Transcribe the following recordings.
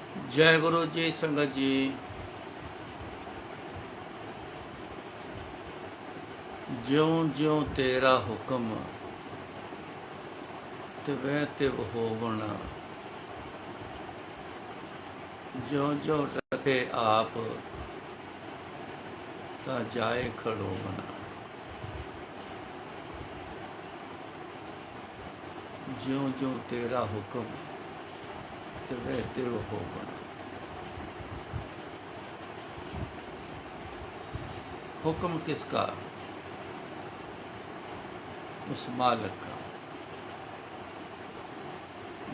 जय गुरु जी। संगत जी, ज्यों ज्यों तेरा हुक्म तिवै तिव होवना, ज्यों ज्यों रखे आप ता जाए खड़ोवना, ज्यों ज्यों तेरा हुक्म तिवै तिव होवना। हुक्म किसका? उस मालिक का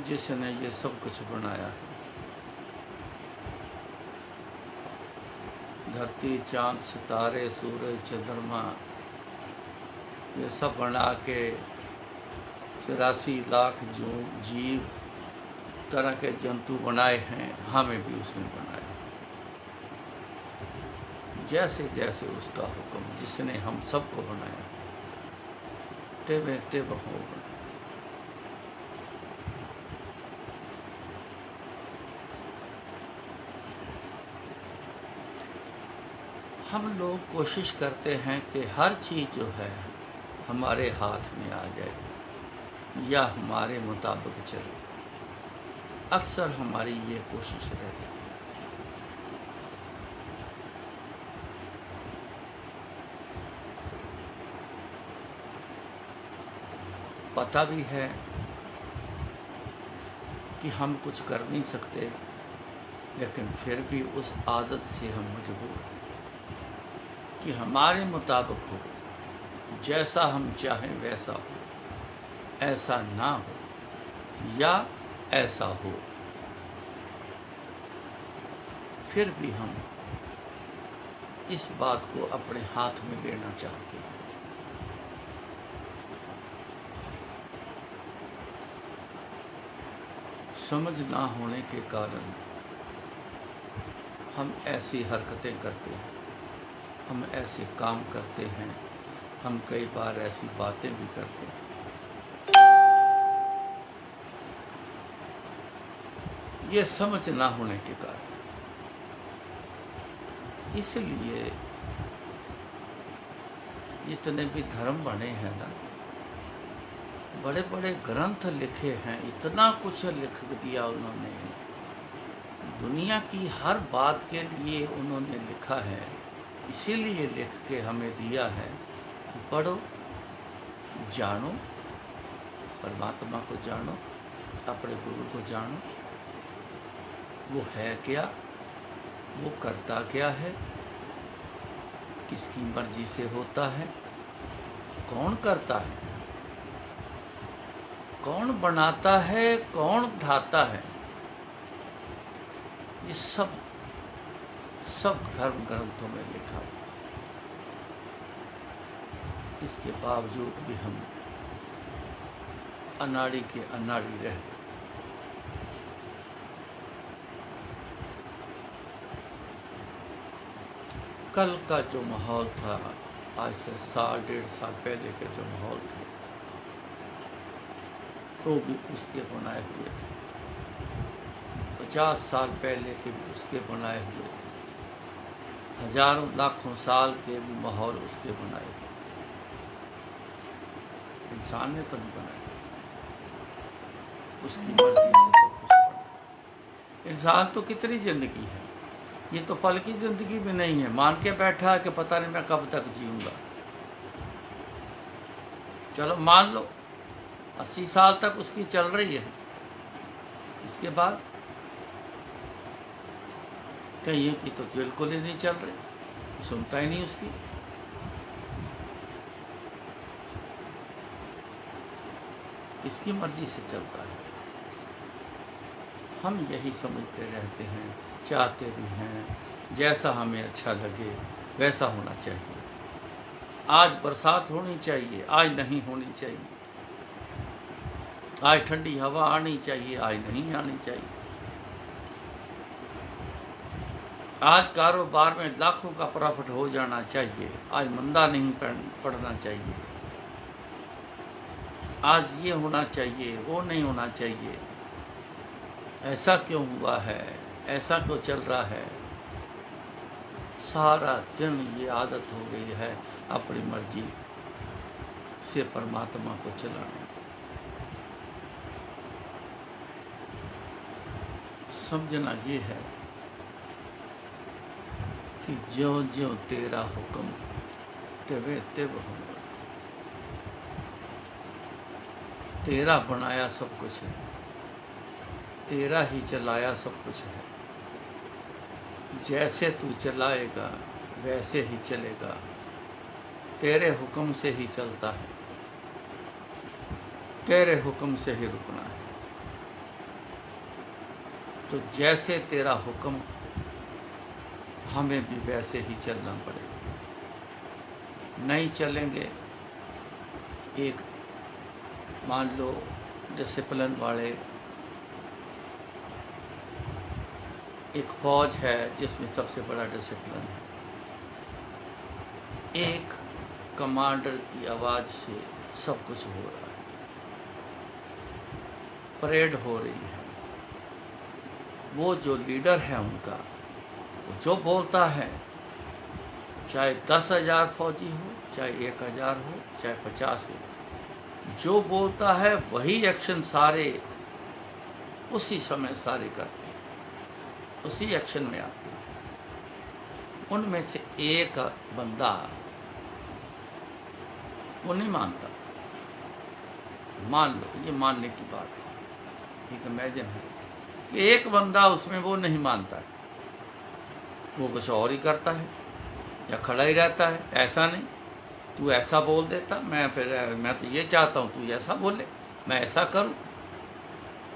जिसने ये सब कुछ बनाया है। धरती, चांद, सितारे, सूरज, चंद्रमा, ये सब बना के 84 लाख जो जीव तरह के जंतु बनाए हैं, हमें भी उसने बनाया। जैसे जैसे उसका हुक्म, जिसने हम सबको बनाया, तिवै तिव होवना। हम लोग कोशिश करते हैं कि हर चीज़ जो है हमारे हाथ में आ जाए या हमारे मुताबिक चले। अक्सर हमारी ये कोशिश रहती है। पता भी है कि हम कुछ कर नहीं सकते, लेकिन फिर भी उस आदत से हम मजबूर हैं कि हमारे मुताबिक हो, जैसा हम चाहें वैसा हो, ऐसा ना हो या ऐसा हो। फिर भी हम इस बात को अपने हाथ में लेना चाहते हैं। समझ ना होने के कारण हम ऐसी हरकतें करते हैं, हम ऐसे काम करते हैं, हम कई बार ऐसी बातें भी करते हैं। ये समझ ना होने के कारण, इसलिए जितने भी धर्म बने हैं ना, बड़े बड़े ग्रंथ लिखे हैं, इतना कुछ लिख दिया उन्होंने, दुनिया की हर बात के लिए उन्होंने लिखा है। इसीलिए लिख के हमें दिया है कि पढ़ो, जानो, परमात्मा को जानो, अपने गुरु को जानो, वो है क्या, वो करता क्या है, किसकी मर्जी से होता है, कौन करता है, कौन बनाता है, कौन ढाता है। ये सब धर्म ग्रंथों में लिखा हुआ। इसके बावजूद भी हम अनाड़ी के अनाड़ी रह गए। कल का जो माहौल था, आज से 1.5 साल पहले के जो माहौल थे, वो भी उसके बनाए हुए थे। 50 साल पहले के भी उसके बनाए हुए थे। हजारों लाखों साल के भी माहौल उसके बनाए हुए। इंसान ने तो नहीं बनाया, उसकी मर्जी से सब कुछ बना। इंसान तो कितनी जिंदगी है, ये तो पल की जिंदगी भी नहीं है। मान के बैठा है कि पता नहीं मैं कब तक जीऊंगा। चलो मान लो 80 साल तक उसकी चल रही है, इसके बाद कहीं की तो बिल्कुल ही नहीं चल रही, सुनता ही नहीं उसकी। इसकी मर्जी से चलता है। हम यही समझते रहते हैं, चाहते भी हैं जैसा हमें अच्छा लगे वैसा होना चाहिए। आज बरसात होनी चाहिए, आज नहीं होनी चाहिए। आज ठंडी हवा आनी चाहिए, आज नहीं आनी चाहिए। आज कारोबार में लाखों का प्रॉफिट हो जाना चाहिए, आज मंदा नहीं पड़ना चाहिए। आज ये होना चाहिए, वो नहीं होना चाहिए। ऐसा क्यों हुआ है, ऐसा क्यों चल रहा है? सारा दिन ये आदत हो गई है अपनी मर्जी से परमात्मा को चलाने। समझना ये है कि ज्यों ज्यों तेरा हुक्म त्वे तिव होगा। तेरा बनाया सब कुछ है, तेरा ही चलाया सब कुछ है। जैसे तू चलाएगा वैसे ही चलेगा, तेरे हुक्म से ही चलता है, तेरे हुक्म से ही रुकना है। तो जैसे तेरा हुक्म, हमें भी वैसे ही चलना पड़ेगा। नहीं चलेंगे, एक मान लो डिसिप्लिन वाले, एक फौज है जिसमें सबसे बड़ा डिसिप्लिन है। एक कमांडर की आवाज़ से सब कुछ हो रहा है, परेड हो रही है। वो जो लीडर है उनका, वो जो बोलता है, चाहे 10,000 फौजी हो, चाहे 1,000 हो, चाहे 50 हो, जो बोलता है वही एक्शन सारे उसी समय सारे करते हैं, उसी एक्शन में आते हैं। उनमें से एक बंदा वो नहीं मानता। मान लो, ये मानने की बात है, एक इमेजिन है कि एक बंदा उसमें वो नहीं मानता है, वो कुछ और ही करता है या खड़ा ही रहता है। ऐसा नहीं, तू ऐसा बोल देता, मैं तो ये चाहता हूँ तू ऐसा बोले, मैं ऐसा करूँ,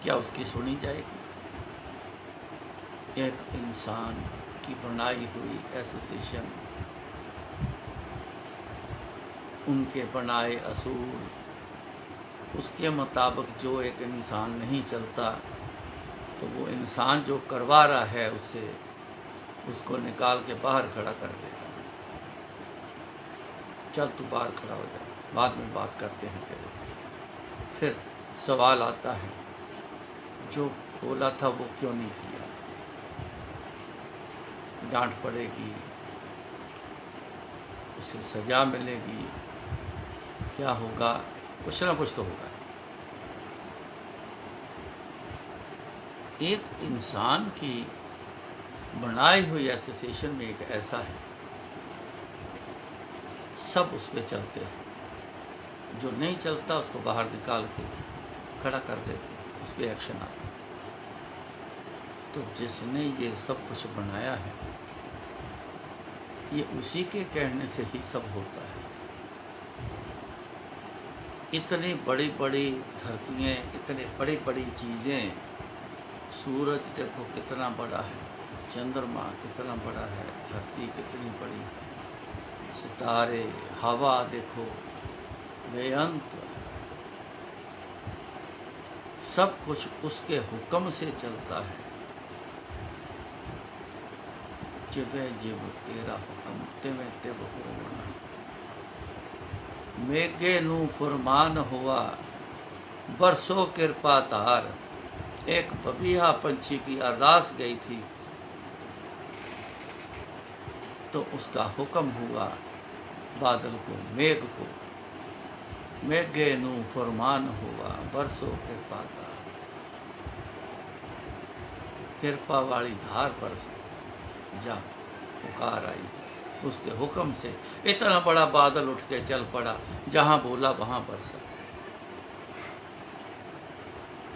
क्या उसकी सुनी जाएगी? एक इंसान की बनाई हुई एसोसिएशन, उनके बनाए असूल, उसके मुताबिक जो एक इंसान नहीं चलता, तो वो इंसान जो करवा रहा है उसको निकाल के बाहर खड़ा कर देता। चल तू बाहर खड़ा हो जा, बाद में बात करते हैं तेरे। फिर सवाल आता है, जो बोला था वो क्यों नहीं किया? डांट पड़ेगी, उसे सजा मिलेगी, क्या होगा? कुछ ना कुछ तो होगा। एक इंसान की बनाई हुई एसोसिएशन में एक ऐसा है, सब उस पर चलते हैं, जो नहीं चलता उसको बाहर निकाल के खड़ा कर देते, उस पर एक्शन आता। तो जिसने ये सब कुछ बनाया है, ये उसी के कहने से ही सब होता है। इतनी बड़ी बड़ी धरतियाँ, इतनी बड़ी बड़ी चीज़ें, सूरज देखो कितना बड़ा है, चंद्रमा कितना बड़ा है, धरती कितनी बड़ी है, सितारे, हवा देखो बेअंत, सब कुछ उसके हुक्म से चलता है। जिवे जिव तेरा हुक्म तिवे तिव होना। मेघे नू फुरमान हुआ बरसों कृपा तार। एक बबीहा पंछी की अरदास गई थी, तो उसका हुक्म हुआ बादल को, मेघ को, मेघे नू फुरमान हुआ बरसों कृपा तार। कृपा वाली धार पर जा पुकार आई, उसके हुक्म से इतना बड़ा बादल उठ के चल पड़ा, जहाँ बोला वहाँ बरसा।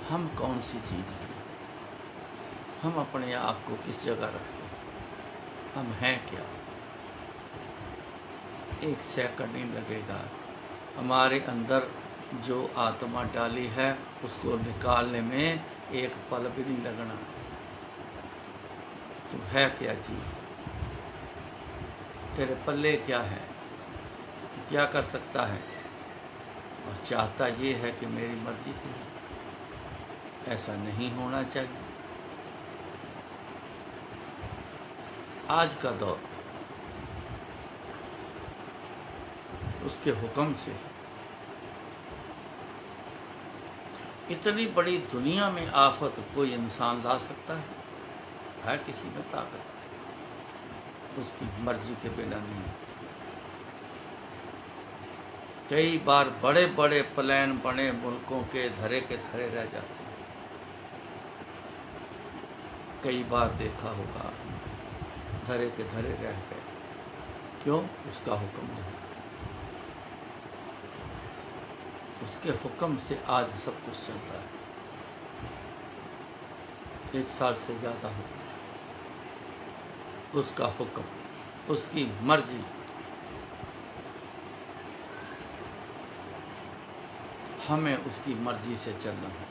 हम कौन सी चीज़ हैं? हम अपने आप को किस जगह रखते हैं? हम हैं क्या? एक सेकंड नहीं लगेगा हमारे अंदर जो आत्मा डाली है उसको निकालने में, एक पल भी नहीं लगना। तो है क्या चीज़? तेरे पल्ले क्या है? तो क्या कर सकता है? और चाहता ये है कि मेरी मर्जी से। ऐसा नहीं होना चाहिए। आज का दौर उसके हुक्म से, इतनी बड़ी दुनिया में आफत कोई इंसान ला सकता है? है किसी में ताकत, उसकी मर्जी के बिना नहीं। कई बार बड़े बड़े प्लान बने मुल्कों के धरे के धरे रह जाते हैं। कई बार देखा होगा धरे के धरे रह गए, क्यों? उसका हुक्म नहीं। उसके हुक्म से आज सब कुछ चल रहा है। 1 साल से ज़्यादा हो गया। उसका हुक्म, उसकी मर्जी, हमें उसकी मर्जी से चलना है।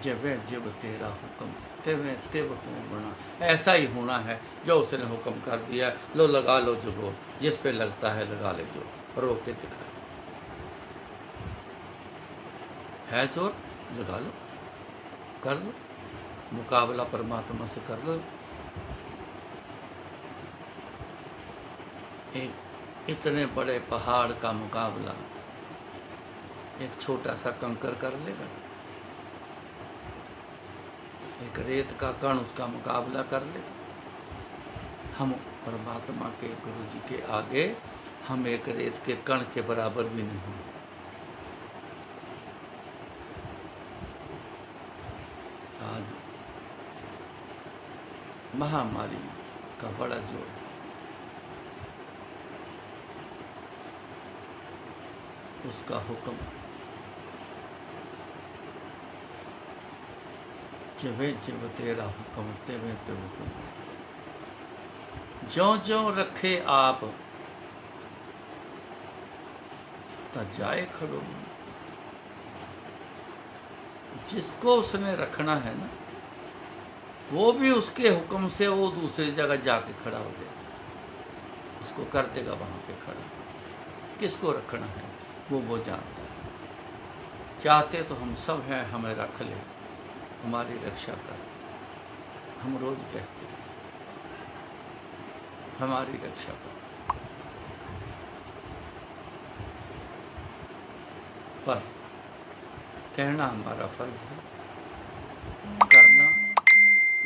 जब जब तेरा हुक्म तेवे तेव होना, ऐसा ही होना है जो उसने हुक्म कर दिया। लो लगा लो जो हो, जिस पे लगता है लगा ले जो, रो के दिखा है जोर, लगा लो, कर लो मुकाबला, परमात्मा से कर लो। एक इतने बड़े पहाड़ का मुकाबला एक छोटा सा कंकर कर लेगा? एक रेत का कण उसका मुकाबला कर लेगा? हम परमात्मा के, गुरु जी के आगे हम एक रेत के कण के बराबर भी नहीं हैं। आज महामारी का बड़ा जोर, उसका हुक्म, जब जब तेरा हुक्म तेवे ते हुक्म, ज्यों ज्यों रखे आप ता जाए खड़ो। जिसको उसने रखना है ना, वो भी उसके हुक्म से वो दूसरी जगह जाके खड़ा हो जाए, उसको कर देगा वहां पे खड़ा। किसको रखना है वो जानता है। चाहते तो हम सब हैं, हमें रख ले, हमारी रक्षा कर। हम रोज कहते हैं हमारी रक्षा कर, पर कहना हमारा फर्ज है, करना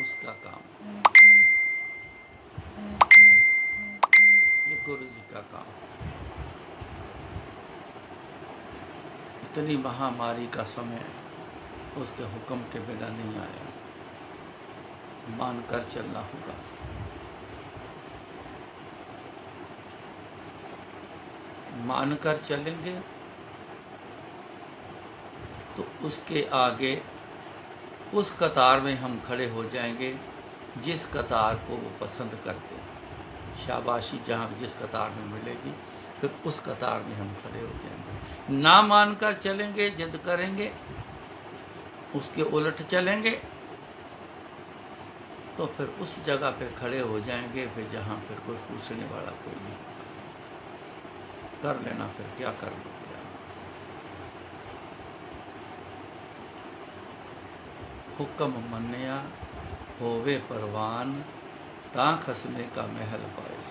उसका काम। ये गुरु जी का काम। इतनी महामारी का समय उसके हुक्म के बिना नहीं आया, मानकर चलना होगा। मानकर चलेंगे तो उसके आगे उस कतार में हम खड़े हो जाएंगे जिस कतार को वो पसंद करते हैं। शाबाशी जहाँ जिस कतार में मिलेगी, फिर उस कतार में हम खड़े हो जाएंगे। ना मानकर चलेंगे, जिद करेंगे, उसके उलट चलेंगे, तो फिर उस जगह पे खड़े हो जाएंगे, फिर जहाँ फिर कोई पूछने वाला कोई नहीं। कर लेना, फिर क्या कर लो। हुक्म मन्या होवे परवान, ता खसने का महल पायस।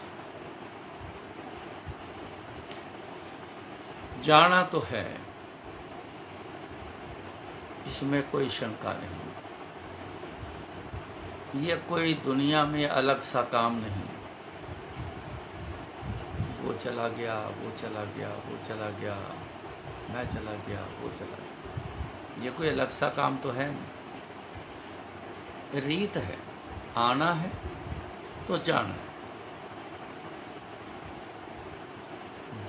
जाना तो है, इसमें कोई शंका नहीं। ये कोई दुनिया में अलग सा काम नहीं। वो चला गया, वो चला गया, वो चला गया, मैं चला गया, वो चला गया, ये कोई अलग सा काम तो है नहीं। रीत है, आना है तो जाना है।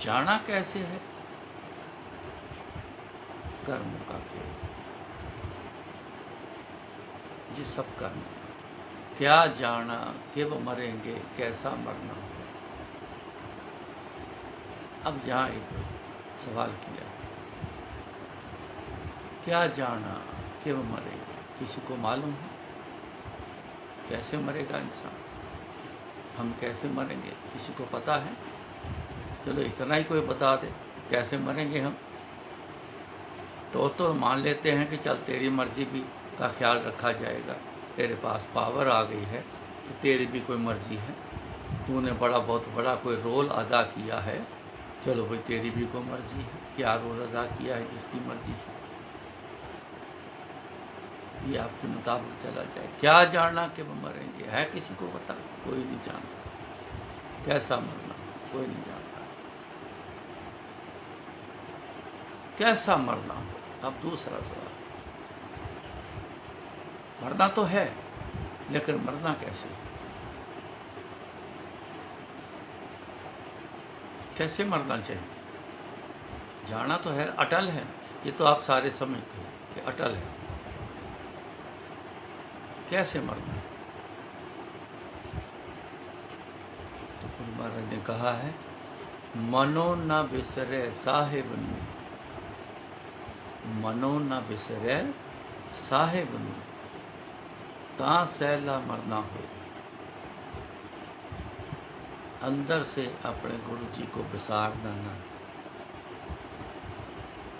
जाना कैसे है? कर्म का खेल, ये सब कर्म। क्या जाना कब मरेंगे, कैसा मरना। अब यहाँ एक सवाल किया, क्या जाना कब मरेंगे, किसी को मालूम है? कैसे मरेगा इंसान, हम कैसे मरेंगे, किसी को पता है? चलो इतना ही कोई बता दे, कैसे मरेंगे हम। तो मान लेते हैं कि चल तेरी मर्जी भी का ख्याल रखा जाएगा, तेरे पास पावर आ गई है तो तेरी भी कोई मर्जी है, तूने बहुत बड़ा कोई रोल अदा किया है, चलो भाई तेरी भी कोई मर्जी है। क्या रोल अदा किया है जिसकी मर्जी से? ये आपके मुताबिक चला जाए। क्या जानना कि वो मरेंगे, है किसी को पता? कोई नहीं जानता। कैसा मरना, कोई नहीं जानता। कैसा मरना? अब दूसरा सवाल, मरना तो है लेकिन मरना कैसे? कैसे मरना चाहिए? जाना तो है, अटल है, ये तो आप सारे समझते हो कि अटल है। कैसे मरना है? तो गुरु महाराज ने कहा है, मनो न बिसरे साहेब नू, मनो न बिसरे साहेब नू, ता सैला मरना हो। अंदर से अपने गुरु जी को बिसारना ना।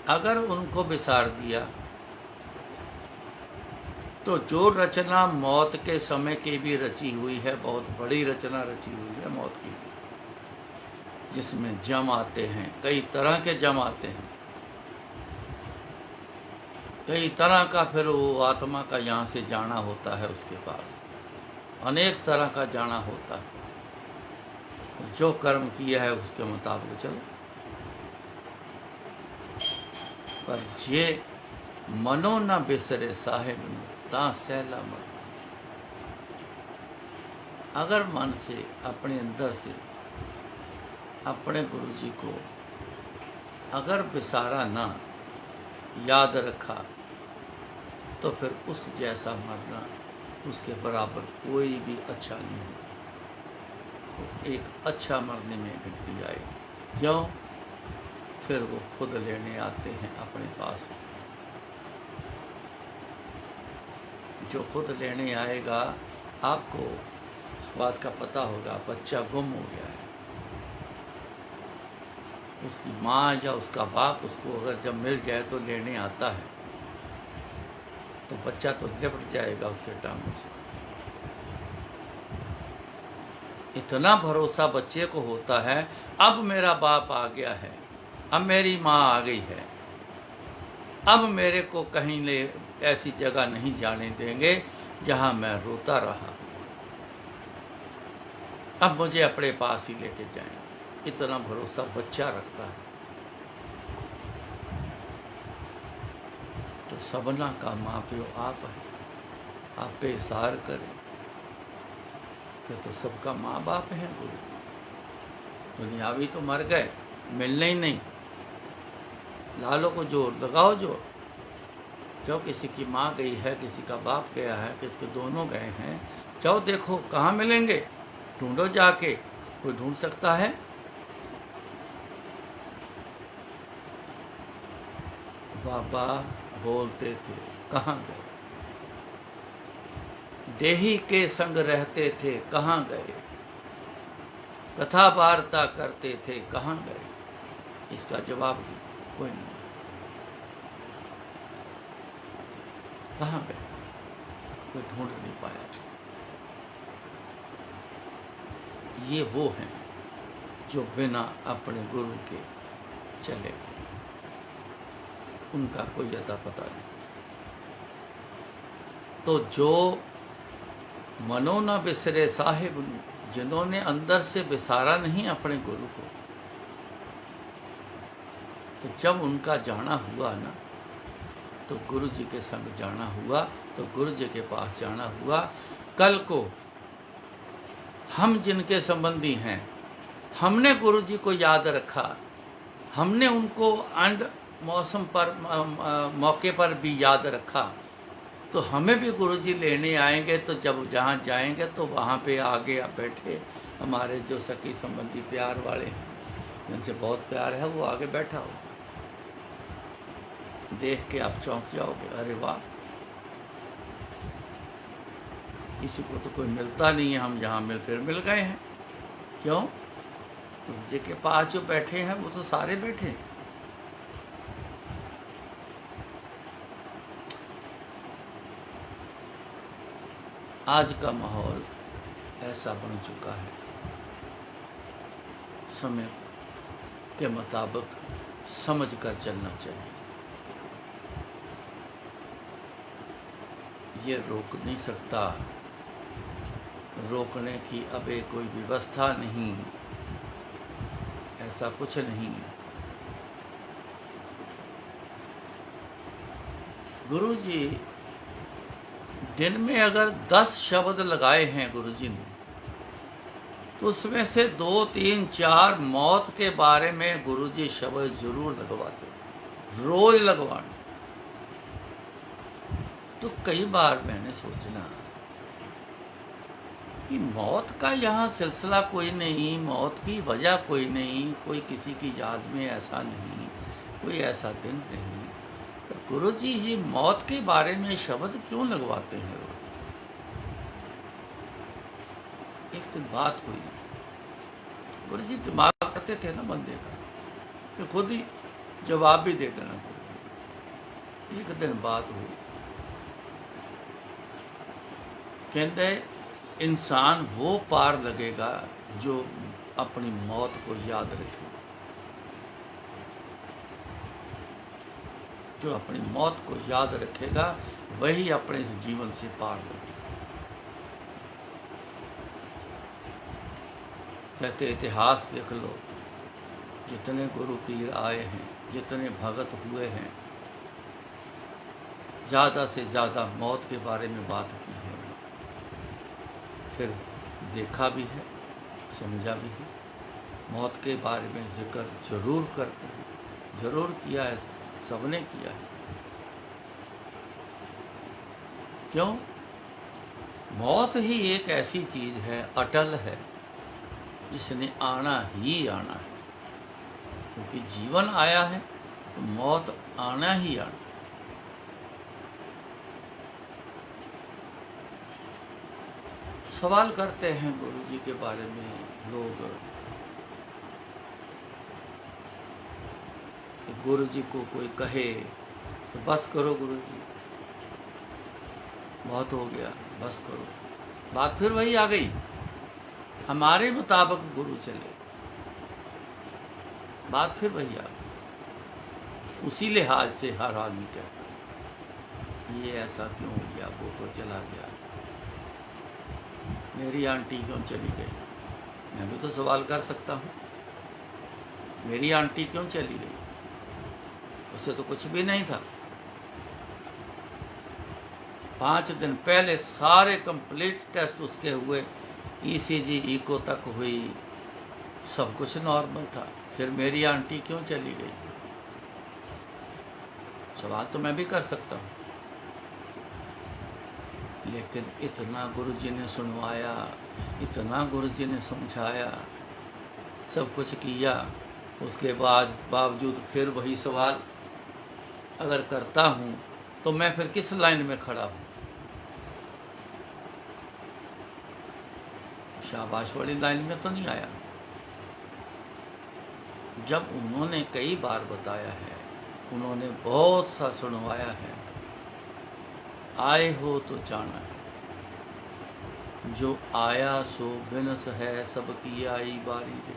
अगर उनको बिसार दिया तो जो रचना मौत के समय की भी रची हुई है, बहुत बड़ी रचना रची हुई है मौत की, जिसमें जम आते हैं, कई तरह के जम आते हैं, कई तरह का फिर वो आत्मा का यहाँ से जाना होता है, उसके पास अनेक तरह का जाना होता है। जो कर्म किया है उसके मुताबिक चलो। पर ये मनो न बिसरे साहेब ता सैला मरना। अगर मन से, अपने अंदर से अपने गुरु जी को अगर बिसारा ना, याद रखा, तो फिर उस जैसा मरना, उसके बराबर कोई भी अच्छा नहीं है। तो एक अच्छा मरने में गिनती आएगी। क्यों? फिर वो खुद लेने आते हैं अपने पास। जो खुद लेने आएगा, आपको उस बात का पता होगा, बच्चा गुम हो गया है, उसकी माँ या उसका बाप उसको अगर जब मिल जाए तो लेने आता है, तो बच्चा तो लिपट जाएगा उसके टांगों से। इतना भरोसा बच्चे को होता है, अब मेरा बाप आ गया है, अब मेरी माँ आ गई है, अब मेरे को कहीं ले ऐसी जगह नहीं जाने देंगे जहाँ मैं रोता रहा, अब मुझे अपने पास ही लेके जाएं। इतना भरोसा बच्चा रखता है। तो सबना का माँ प्यो आप है, आप पे इशार करें, फिर तो सबका माँ बाप है गुरु। दुनियावी तो मर गए, मिलने ही नहीं। लालों को जोर लगाओ जोर। क्यों? किसी की माँ गई है, किसी का बाप गया है, किसी के दोनों गए हैं, जाओ देखो कहाँ मिलेंगे, ढूंढो जाके। कोई ढूंढ सकता है? बाबा बोलते थे कहाँ गए, देही के संग रहते थे कहाँ गए, कथा वार्ता करते थे कहाँ गए। इसका जवाब कोई नहीं। कहाँ गए? कोई ढूंढ नहीं पाया। ये वो हैं जो बिना अपने गुरु के चले गए, उनका कोई अता पता नहीं। तो जो मनो न बिसरे साहिब, जिन्होंने अंदर से बिसारा नहीं अपने गुरु को, तो जब उनका जाना हुआ ना, तो गुरु जी के संग जाना हुआ, तो गुरु जी के पास जाना हुआ। कल को हम जिनके संबंधी हैं, हमने गुरु जी को याद रखा, हमने उनको अंड मौसम पर, मौके पर भी याद रखा, तो हमें भी गुरु जी लेने आएंगे। तो जब जहाँ जाएंगे तो वहाँ पे आगे बैठे हमारे जो सखी संबंधी प्यार वाले हैं, जिनसे बहुत प्यार है, वो आगे बैठा हो। देख के आप चौंक जाओगे, अरे वाह, किसी को तो कोई मिलता नहीं है, हम जहाँ मिल गए हैं। क्यों? गुरु जी के पास जो बैठे हैं वो तो सारे बैठे हैं। आज का माहौल ऐसा बन चुका है, समय के मुताबिक समझ कर चलना चाहिए। ये रोक नहीं सकता, रोकने की अबे कोई व्यवस्था नहीं, ऐसा कुछ नहीं। गुरु जी दिन में अगर 10 शब्द लगाए हैं गुरु जी ने, तो उसमें से 2, 3, 4 मौत के बारे में गुरु जी शब्द जरूर लगवाते, रोज लगवाने। तो कई बार मैंने सोचना कि मौत का यहाँ सिलसिला कोई नहीं, मौत की वजह कोई नहीं, कोई किसी की याद में ऐसा नहीं, कोई ऐसा दिन नहीं, तो गुरु जी ये मौत के बारे में शब्द क्यों लगवाते हैं? एक दिन बात हुई, गुरु जी दिमाग करते थे ना बंदे का, कि खुद ही जवाब भी दे देना। एक दिन बात हुई, कहते इंसान वो पार लगेगा जो अपनी मौत को याद रखे, जो अपनी मौत को याद रखेगा वही अपने इस जीवन से पार लगेगा। कहते इतिहास देख लो, जितने गुरु पीर आए हैं, जितने भगत हुए हैं, ज़्यादा से ज़्यादा मौत के बारे में बात की है, फिर देखा भी है, समझा भी है, मौत के बारे में जिक्र जरूर करते हैं, जरूर किया है, सबने किया है। क्यों? मौत ही एक ऐसी चीज है, अटल है, जिसने आना ही आना है। क्योंकि जीवन आया है तो मौत आना ही आना। सवाल करते हैं गुरु जी के बारे में लोग कि गुरु जी को कोई कहे तो बस करो गुरु जी, बहुत हो गया, बस करो। बात फिर वही आ गई, हमारे मुताबिक गुरु चले, बात फिर वही आ गई। उसी लिहाज से हर आदमी कहता ये ऐसा क्यों हो गया, वो तो चला गया, मेरी आंटी क्यों चली गई। मैं भी तो सवाल कर सकता हूँ, मेरी आंटी क्यों चली गई, उससे तो कुछ भी नहीं था। 5 दिन पहले सारे कंप्लीट टेस्ट उसके हुए, ईसीजी इको तक हुई, सब कुछ नॉर्मल था, फिर मेरी आंटी क्यों चली गई। सवाल तो मैं भी कर सकता हूँ, लेकिन इतना गुरुजी ने सुनवाया, इतना गुरुजी ने समझाया, सब कुछ किया, उसके बावजूद फिर वही सवाल अगर करता हूँ तो मैं फिर किस लाइन में खड़ा हूँ। शाबाश वाली लाइन में तो नहीं आया। जब उन्होंने कई बार बताया है, उन्होंने बहुत सा सुनवाया है, आए हो तो जाना है, जो आया सो बिनस है, सबकी आई बारी दे।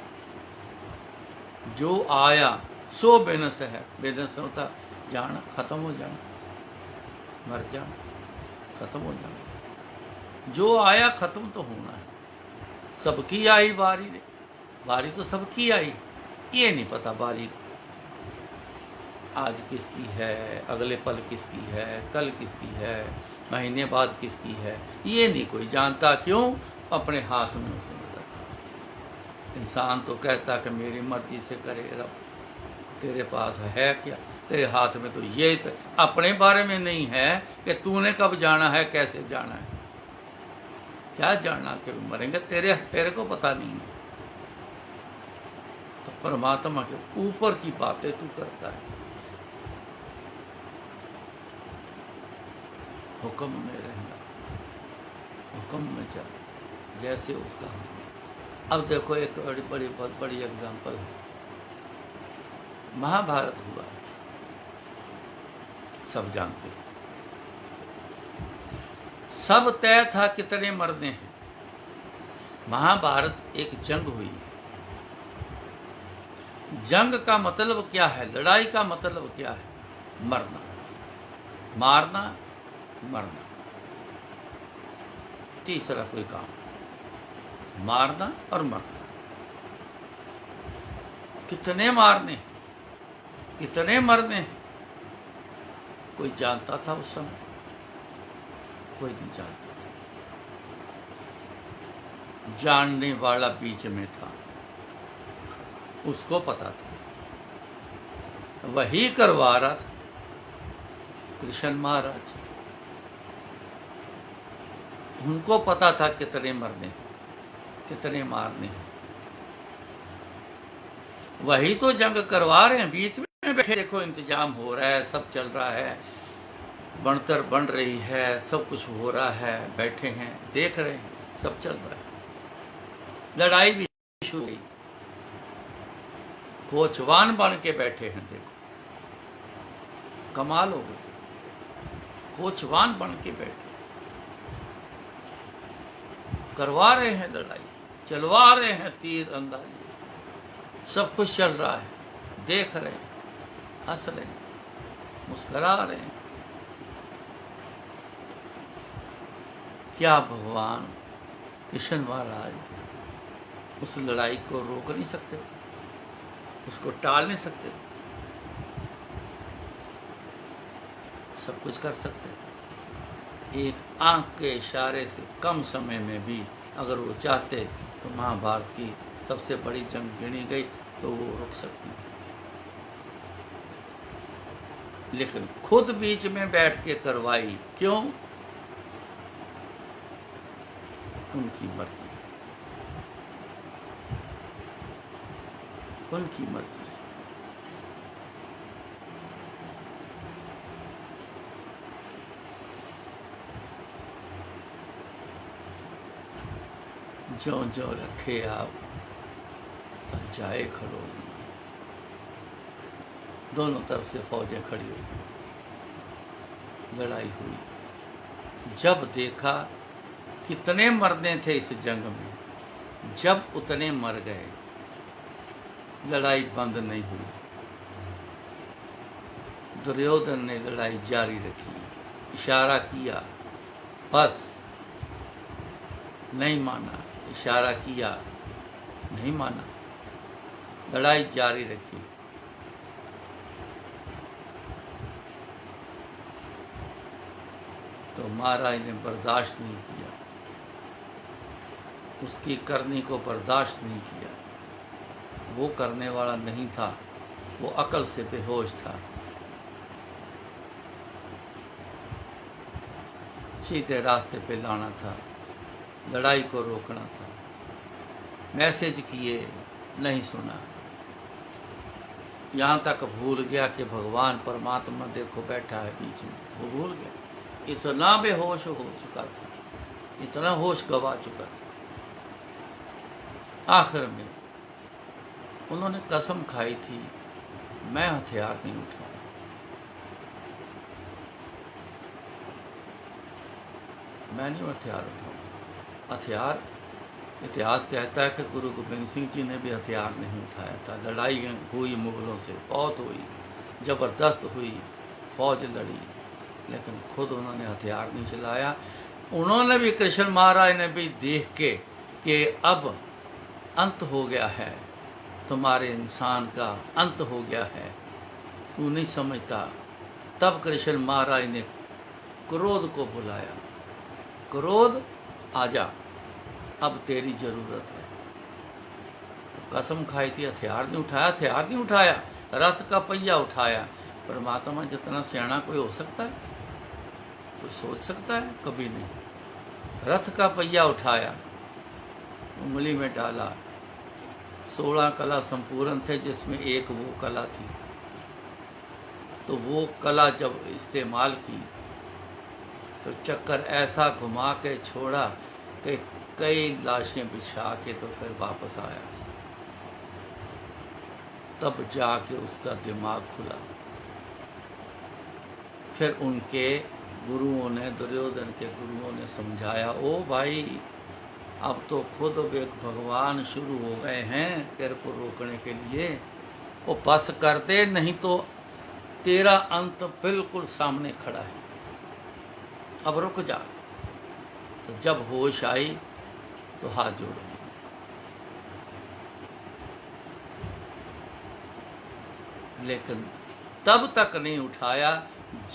जो आया सो बिनस है, बिनस होता जाना, खत्म हो जाना, मर जाना, खत्म हो जाना। जो आया खत्म तो होना है, सबकी आई बारी दे। बारी तो सबकी आई, ये नहीं पता बारी आज किसकी है, अगले पल किसकी है, कल किसकी है, महीने बाद किसकी है, ये नहीं कोई जानता। क्यों? अपने हाथ में उसने रखा। इंसान तो कहता कि मेरी मर्जी से करे रब, तेरे पास है क्या, तेरे हाथ में तो ये तो अपने बारे में नहीं है कि तूने कब जाना है, कैसे जाना है, क्या जानना कि मरेंगे, तेरे को पता नहीं है। तो परमात्मा के ऊपर की बातें तू करता है, हुक्म में रहना, हुक्म में चल, जैसे उसका हुक्म। अब देखो एक बहुत बड़ी एग्जांपल है, महाभारत हुआ, सब जानते हैं, सब तय था कितने मरने हैं। महाभारत एक जंग हुई। जंग का मतलब क्या है, लड़ाई का मतलब क्या है, मरना, मारना, मरना। तीसरा कोई काम, मारना और मरना। कितने मारने, कितने मरने, कोई जानता था उस समय? कोई नहीं जानता। जानने वाला बीच में था, उसको पता था, वही करवा रहा था, कृष्ण महाराज। उनको पता था कितने मरने, कितने मारने। वही तो जंग करवा रहे हैं, बीच में बैठे देखो इंतजाम हो रहा है, सब चल रहा है, बनतर बन रही है, सब कुछ हो रहा है, बैठे हैं देख रहे हैं, सब चल रहा है। लड़ाई भी शुरू हुई, कोचवान बन के बैठे हैं, देखो कमाल हो गई, कोचवान बन के बैठे, करवा रहे हैं लड़ाई, चलवा रहे हैं तीर अंदाजी, सब कुछ चल रहा है, देख रहे हैं, हंस रहे हैं, मुस्कुरा रहे हैं। क्या भगवान कृष्ण महाराज उस लड़ाई को रोक नहीं सकते, उसको टाल नहीं सकते? सब कुछ कर सकते। एक आंख के इशारे से कम समय में भी अगर वो चाहते तो महाभारत की सबसे बड़ी जंग गिनी गई तो वो रुक सकती थी, लेकिन खुद बीच में बैठ के करवाई। क्यों? उनकी मर्जी, उनकी मर्जी से। जो जो रखे आप जाए खड़ो, दोनों तरफ से फौजें खड़ी हुई, लड़ाई हुई। जब देखा कितने मरने थे इस जंग में, जब उतने मर गए, लड़ाई बंद नहीं हुई। दुर्योधन ने लड़ाई जारी रखी, इशारा किया, बस नहीं माना, इशारा किया, नहीं माना, लड़ाई जारी रखी। तो महाराज ने बर्दाश्त नहीं किया, उसकी करनी को बर्दाश्त नहीं किया। वो करने वाला नहीं था, वो अकल से बेहोश था। सीधे रास्ते पे लाना था, लड़ाई को रोकना था। मैसेज किए, नहीं सुना। यहाँ तक भूल गया कि भगवान परमात्मा देखो बैठा है बीच में, वो भूल गया। इतना बेहोश हो चुका था, इतना होश गवा चुका था। आखिर में उन्होंने कसम खाई थी, मैं हथियार नहीं उठाऊंगा। मैं नहीं हथियार उठाऊंगा। हथियार, इतिहास कहता है कि गुरु गोबिंद सिंह जी ने भी हथियार नहीं उठाया था। लड़ाई हुई मुगलों से, बहुत हुई, ज़बरदस्त हुई, फौज लड़ी, लेकिन खुद उन्होंने हथियार नहीं चलाया। उन्होंने भी, कृष्ण महाराज ने भी देख के कि अब अंत हो गया है, तुम्हारे इंसान का अंत हो गया है, तू नहीं समझता। तब कृष्ण महाराज ने क्रोध को बुलाया, क्रोध आजा, अब तेरी जरूरत है। कसम खाई थी, हथियार नहीं उठाया, हथियार नहीं उठाया, रथ का पहिया उठाया। परमात्मा जितना सियाना कोई हो सकता है, कोई सोच सकता है? कभी नहीं। रथ का पहिया उठाया, उंगली में डाला, 16 कला संपूर्ण थे, जिसमें एक वो कला थी। तो वो कला जब इस्तेमाल की तो चक्कर ऐसा घुमा के छोड़ा कि कई लाशें बिछा के तो फिर वापस आया। तब जाके उसका दिमाग खुला। फिर उनके गुरुओं ने, दुर्योधन के गुरुओं ने समझाया, ओ भाई अब तो खुद एक भगवान शुरू हो गए हैं तेरे को रोकने के लिए, वो बस कर दे, नहीं तो तेरा अंत बिल्कुल सामने खड़ा है, अब रुक जा। तो जब होश आई तो हाथ जोड़ दिए। लेकिन तब तक नहीं उठाया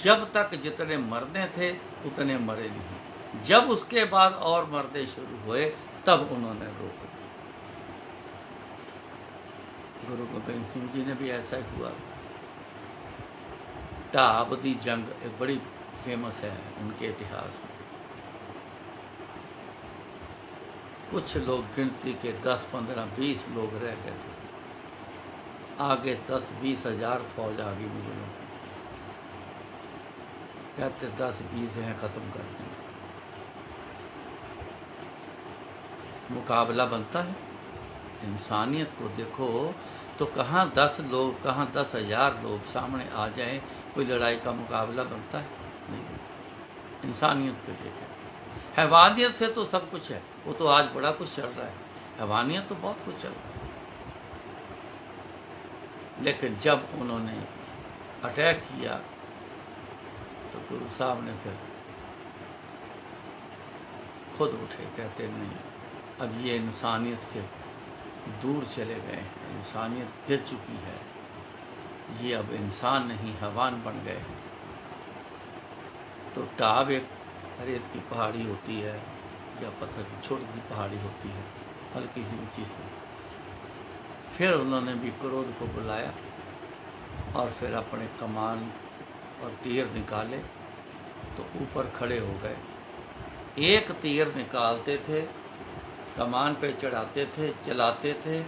जब तक जितने मरने थे उतने मरे नहीं। जब उसके बाद और मरने शुरू हुए तब उन्होंने रोक दिया। गुरु गोबिंद सिंह जी ने भी ऐसा ही हुआ। ढाब दी जंग एक बड़ी फेमस है उनके इतिहास में। कुछ लोग गिनती के 10, 15, 20 लोग रह गए थे। आगे 10-20 हज़ार फौज आ गई मुगलों की। कहते 10-20 हैं, ख़त्म कर दें। मुकाबला बनता है। इंसानियत को देखो तो कहाँ 10 लोग, कहाँ 10,000 लोग सामने आ जाएं, कोई लड़ाई का मुकाबला बनता है? नहीं। इंसानियत पे देखें। हैवानियत से तो सब कुछ है, वो तो आज बड़ा कुछ चल रहा है। हैवानियत तो बहुत कुछ चल रहा है। लेकिन जब उन्होंने अटैक किया तो गुरु साहब ने फिर खुद उठे, कहते नहीं, अब ये इंसानियत से दूर चले गए हैं, इंसानियत गिर चुकी है, ये अब इंसान नहीं हैवान बन गए हैं। तो टाब एक रेत की पहाड़ी होती है या पत्थर की छोटी सी पहाड़ी होती है, हल्की सी ऊंची सी। फिर उन्होंने भी क्रोध को बुलाया और फिर अपने कमान और तीर निकाले तो ऊपर खड़े हो गए। एक तीर निकालते थे, कमान पे चढ़ाते थे, चलाते थे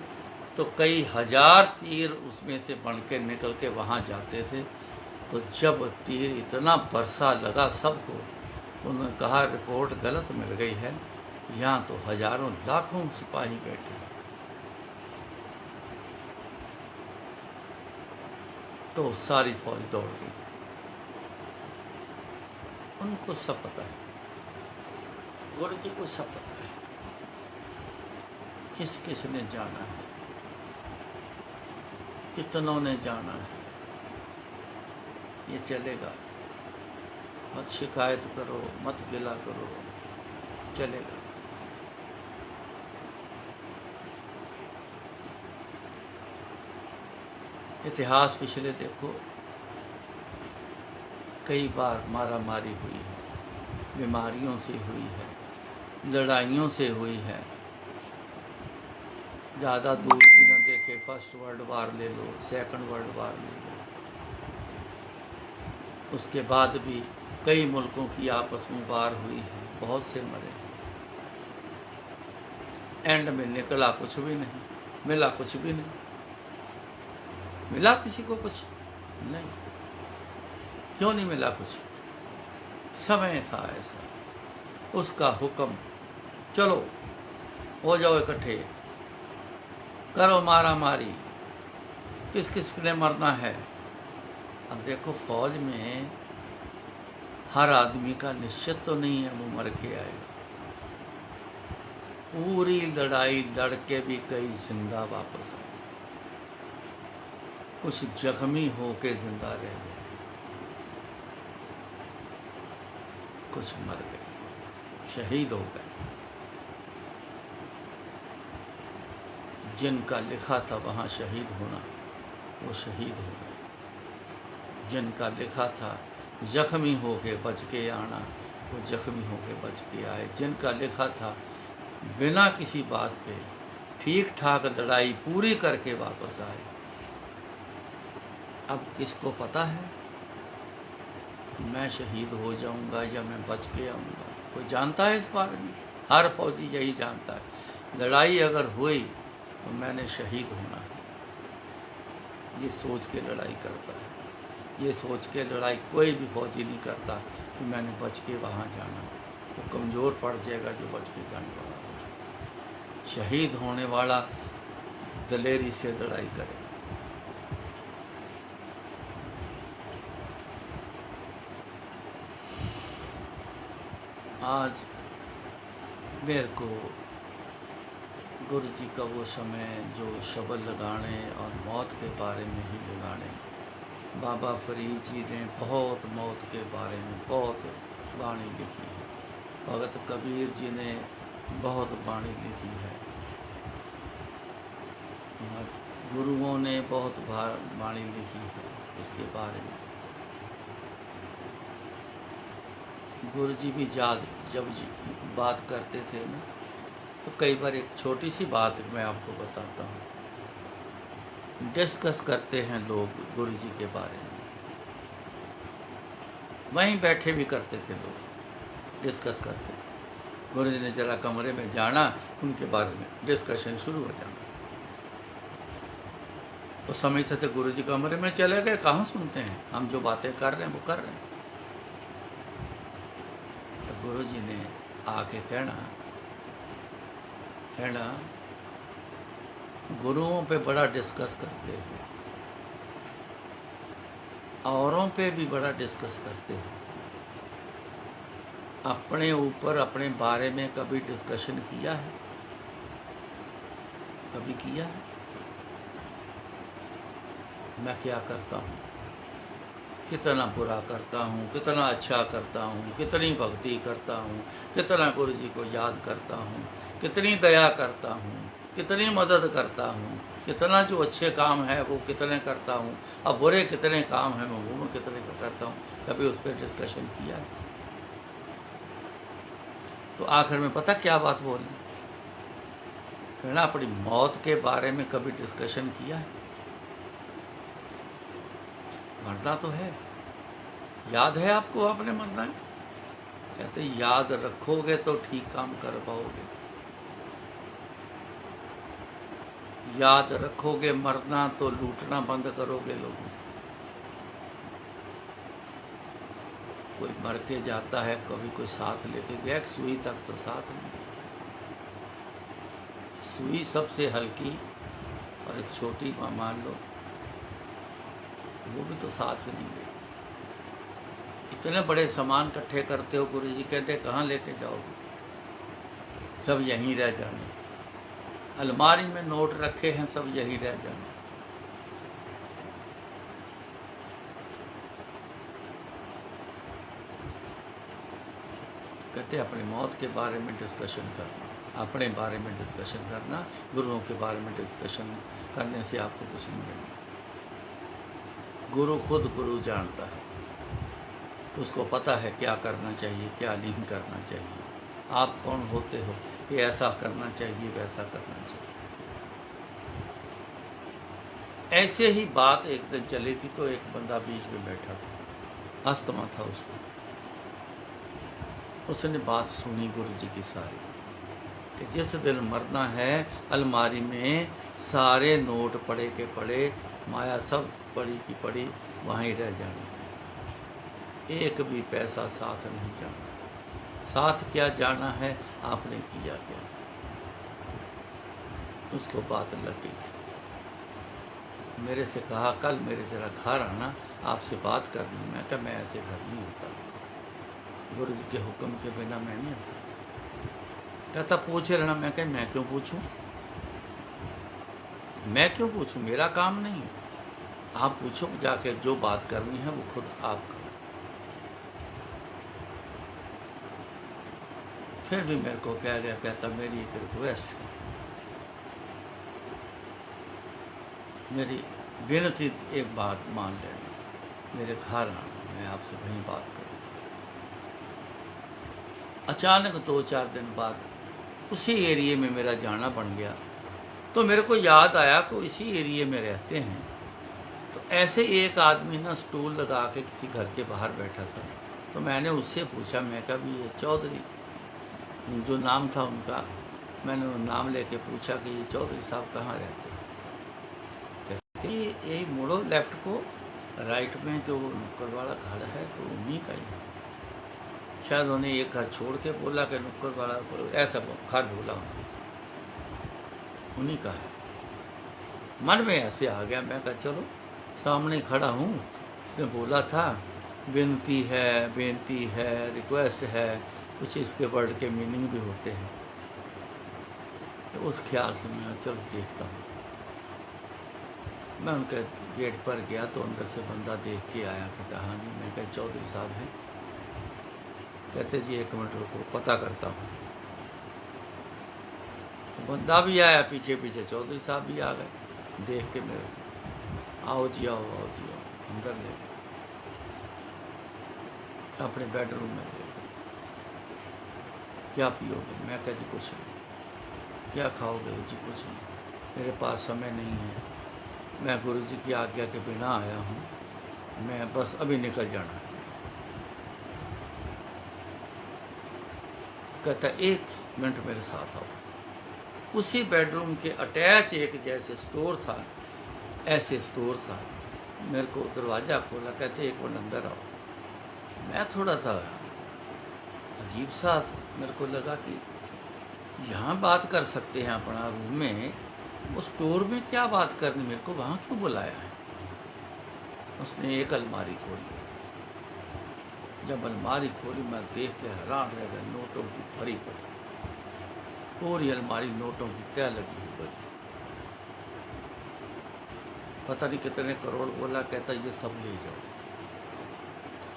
तो कई हजार तीर उसमें से बन के निकल के वहाँ जाते थे। तो जब तीर इतना बरसा लगा सबको, उन्होंने कहा रिपोर्ट गलत मिल गई है, यहाँ तो हजारों लाखों सिपाही बैठे हैं। तो सारी फौज दौड़ गई। उनको सब पता है, गुरु जी को सब पता है किस किस ने जाना है, कितनों ने जाना है। ये चलेगा, मत शिकायत करो, मत गिला करो, चलेगा। इतिहास पिछले देखो, कई बार मारा मारी हुई है, बीमारियों से हुई है, लड़ाइयों से हुई है। ज़्यादा दूर की न देखे, फर्स्ट वर्ल्ड वार ले लो, सेकंड वर्ल्ड वार ले लो। उसके बाद भी कई मुल्कों की आपस में वार हुई है, बहुत से मरे। एंड में निकला कुछ भी नहीं, मिला कुछ भी नहीं। मिला किसी को कुछ नहीं। क्यों नहीं मिला कुछ? समय था ऐसा, उसका हुक्म, चलो हो जाओ इकट्ठे, करो मारा मारी, किस किस ने मरना है। अब देखो फौज में हर आदमी का निश्चित तो नहीं है वो मर के आएगा। पूरी लड़ाई लड़ के भी कई जिंदा वापस आए, कुछ जख्मी होके जिंदा रह गए, कुछ मर गए, शहीद हो गए। जिनका लिखा था वहाँ शहीद होना, वो शहीद हो गए। जिनका लिखा था जख्मी होके बच के आना, वो जख्मी होके बच के आए। जिनका लिखा था बिना किसी बात के ठीक ठाक लड़ाई पूरी करके वापस आए। अब किसको पता है मैं शहीद हो जाऊंगा या मैं बच के आऊँगा? कोई जानता है इस बारे में? हर फौजी यही जानता है, लड़ाई अगर हुई तो मैंने शहीद होना है। ये सोच के लड़ाई करता है। ये सोच के लड़ाई कोई भी फौजी नहीं करता कि मैंने बच के वहाँ जाना। वो कमज़ोर पड़ जाएगा जो बच के जाने वाला है। शहीद होने वाला दलेरी से लड़ाई करे। आज मेरे को गुरु जी का वो समय जो शब्द लगाने और मौत के बारे में ही लगाने, बाबा फरीद जी ने बहुत मौत के बारे में बहुत वाणी लिखी है। भगत कबीर जी ने बहुत वाणी लिखी है, गुरुओं ने बहुत वाणी लिखी है इसके बारे में। गुरु जी भी जब बात करते थे ना, तो कई बार एक छोटी सी बात मैं आपको बताता हूँ। डिस्कस करते हैं लोग गुरु जी के बारे में, वहीं बैठे भी करते थे लोग, डिस्कस करते। गुरु जी ने जरा कमरे में जाना, उनके बारे में डिस्कशन शुरू हो जाना। उस समय थे गुरु जी कमरे में चले गए, कहाँ सुनते हैं, हम जो बातें कर रहे हैं वो कर रहे हैं। तो गुरु जी ने आके कहना गुरुओं पे बड़ा डिस्कस करते हो, औरों पे भी बड़ा डिस्कस करते हो, अपने ऊपर अपने बारे में कभी डिस्कशन किया है? कभी किया है? मैं क्या करता हूँ, कितना बुरा करता हूँ, कितना अच्छा करता हूँ, कितनी भक्ति करता हूँ, कितना गुरु जी को याद करता हूँ, कितनी दया करता हूँ, कितनी मदद करता हूँ, कितना जो अच्छे काम है वो कितने करता हूँ, अब बुरे कितने काम हैं वो कितने करता हूँ। कभी उस पर डिस्कशन किया है? तो आखिर में पता क्या बात बोली, कहना अपनी मौत के बारे में कभी डिस्कशन किया है? मरना तो है, याद है आपको आपने मरना है? कहते याद रखोगे तो ठीक काम कर पाओगे, याद रखोगे मरना तो लूटना बंद करोगे लोगों। कोई मर के जाता है, कभी कोई साथ लेके गया, सुई तक तो साथ नहीं, सुई सबसे हल्की और एक छोटी मान लो, वो भी तो साथ नहीं गई। इतने बड़े सामान इकट्ठे करते हो, गुरु जी कहते कहाँ लेके जाओगे, सब यहीं रह जाने। अलमारी में नोट रखे हैं, सब यहीं रह जाने। कहते अपनी मौत के बारे में डिस्कशन करना, अपने बारे में डिस्कशन करना, गुरुओं के बारे में डिस्कशन करने से आपको कुछ नहीं मिलना। गुरु खुद गुरु जानता है, उसको पता है क्या करना चाहिए, क्या नहीं करना चाहिए, आप कौन होते हो, ये ऐसा करना चाहिए, वैसा करना चाहिए। ऐसे ही बात एक दिन चली थी, तो एक बंदा बीच में बैठा था, अस्थमा था उसको। उसने बात सुनी गुरु जी की सारी, कि जिस दिन मरना है, अलमारी में सारे नोट पड़े के पड़े, माया सब पड़ी की पड़ी वहीं रह जानी, एक भी पैसा साथ नहीं जाना। साथ क्या जाना है, आपने किया क्या? उसको बात लग गई थी। मेरे से कहा कल मेरे जरा घर आना, आपसे बात करनी। मैं कहा मैं ऐसे घर नहीं होता, गुरु जी के हुक्म के बिना मैं नहीं आता। कहता पूछे रहना। मैं कहा मैं क्यों पूछूं, मैं क्यों पूछूं, मेरा काम नहीं। आप पूछो जाके, जो बात करनी है वो खुद आप करो। फिर भी मेरे को कह गया, कहता मेरी एक रिक्वेस्ट है, मेरी विनती, एक बात मान लेना, मेरे घर आना, मैं आपसे वहीं बात करूँ। अचानक 2-4 दिन बाद उसी एरिए में मेरा जाना बन गया, तो मेरे को याद आया कि इसी एरिए में रहते हैं। तो ऐसे एक आदमी ना स्टूल लगा के किसी घर के बाहर बैठा था, तो मैंने उससे पूछा, मैं कहा भी ये चौधरी, जो नाम था उनका, मैंने नाम लेके पूछा कि ये चौधरी साहब कहाँ रहते हैं? कहते यही मुड़ो लेफ्ट को, राइट में जो नुक्कड़ वाला घर है तो उन्हीं का ही है। शायद उन्हें एक घर छोड़ के बोला कि नुक्कड़ वाला, ऐसा घर बोला उन्हीं का है। मन में ऐसे आ गया, मैं कहा चलो सामने खड़ा हूँ, उसने बोला था विनती है, रिक्वेस्ट है, कुछ इसके वर्ड के मीनिंग भी होते हैं। तो उस ख्याल से मैं चलो देखता हूँ। मैं उनके गेट पर गया तो अंदर से बंदा देख के आया, कहता हाँ जी। मैं कहा चौधरी साहब हैं? कहते जी 1 मिनट रुको, पता करता हूँ। बंदा भी आया, पीछे पीछे चौधरी साहब भी आ गए, देख के मेरे को, आओ जी आओ, आओ जी आओ, अंदर ले गए, अपने बेडरूम में ले गए। क्या पियोगे? मैं कह जी कुछ नहीं। क्या खाओगे? जी कुछ नहीं, मेरे पास समय नहीं है, मैं गुरु जी की आज्ञा के बिना आया हूँ, मैं बस अभी निकल जाना है। कहता 1 मिनट मेरे साथ आओ। उसी बेडरूम के अटैच एक जैसे स्टोर था, ऐसे स्टोर था, मेरे को दरवाज़ा खोला, कहते 1 मिनट अंदर आओ। मैं थोड़ा सा अजीब सा मेरे को लगा कि यहाँ बात कर सकते हैं अपना रूम में, उस स्टोर में क्या बात करनी, मेरे को वहाँ क्यों बुलाया है। उसने एक अलमारी खोली, जब अलमारी खोली मैं देख के हैरान रह गया, नोटों की भरी पड़ी, पूरी अलमारी नोटों की तय लगी हुई बड़ी, पता नहीं कितने करोड़ बोला। कहता ये सब ले जाओ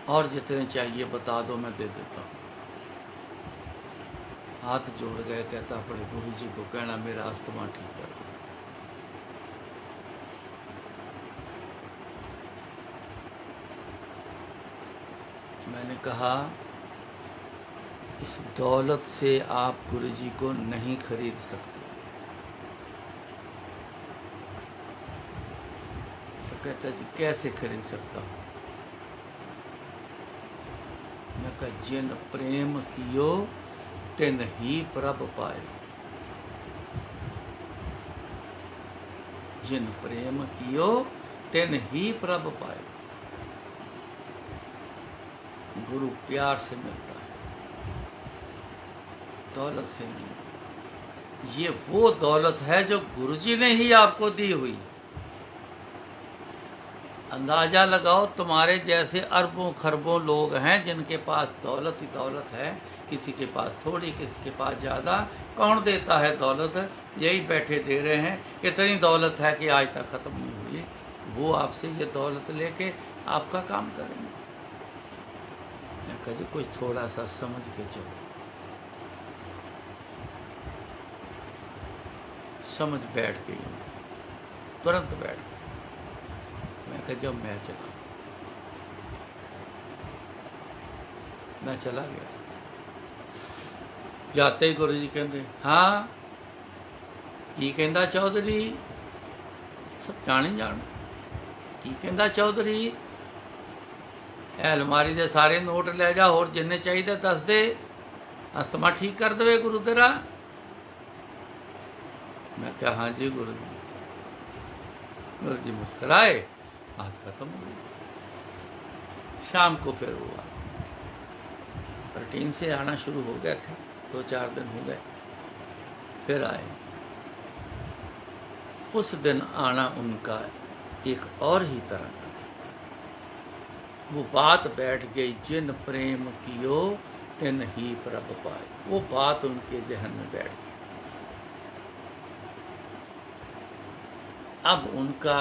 और जितने चाहिए बता दो, मैं दे देता हूँ। हाथ जोड़ गए, कहता अपने गुरु जी को कहना मेरा अस्थमा ठीक कर दो। मैंने कहा इस दौलत से आप गुरु जी को नहीं खरीद सकते। तो कहता जी कैसे खरीद सकता हूँ? मैं कहा जिन प्रेम कियो तिन ही प्रभ पाए, जिन प्रेम कियो तिन ही प्रभ पाए। गुरु प्यार से मिलता है, दौलत से नहीं। ये वो दौलत है जो गुरुजी ने ही आपको दी हुई। अंदाजा लगाओ, तुम्हारे जैसे अरबों खरबों लोग हैं जिनके पास दौलत ही दौलत है, किसी के पास थोड़ी, किसी के पास ज़्यादा। कौन देता है दौलत? यही बैठे दे रहे हैं। इतनी दौलत है कि आज तक ख़त्म नहीं हुई। वो आपसे ये दौलत लेके आपका काम करेंगे। मैं कहती कुछ थोड़ा सा समझ के चलो। समझ बैठ गई, तुरंत बैठ गई। मैं कह जब मैं चला गया। जाते ही गुरु जी कहते हाँ की कहंदा चौधरी, सब जाने जान की कहंदा चौधरी, अलमारी दे सारे नोट ले जा, होर जिन्ने चाहिए दस दे, अस्थमा ठीक कर दे गुरु तेरा। मैं क्या हाँ जी गुरु जी। गुरु जी मुस्कुराए, बात खत्म हो गई। शाम को फिर हुआ, रूटीन से आना शुरू हो गए थे, 2-4 दिन हो गए, फिर आए। उस दिन आना उनका एक और ही तरह का, वो बात बैठ गई, जिन प्रेम कियो तिन ही प्रभ पाए। वो बात उनके जहन में बैठ गई। अब उनका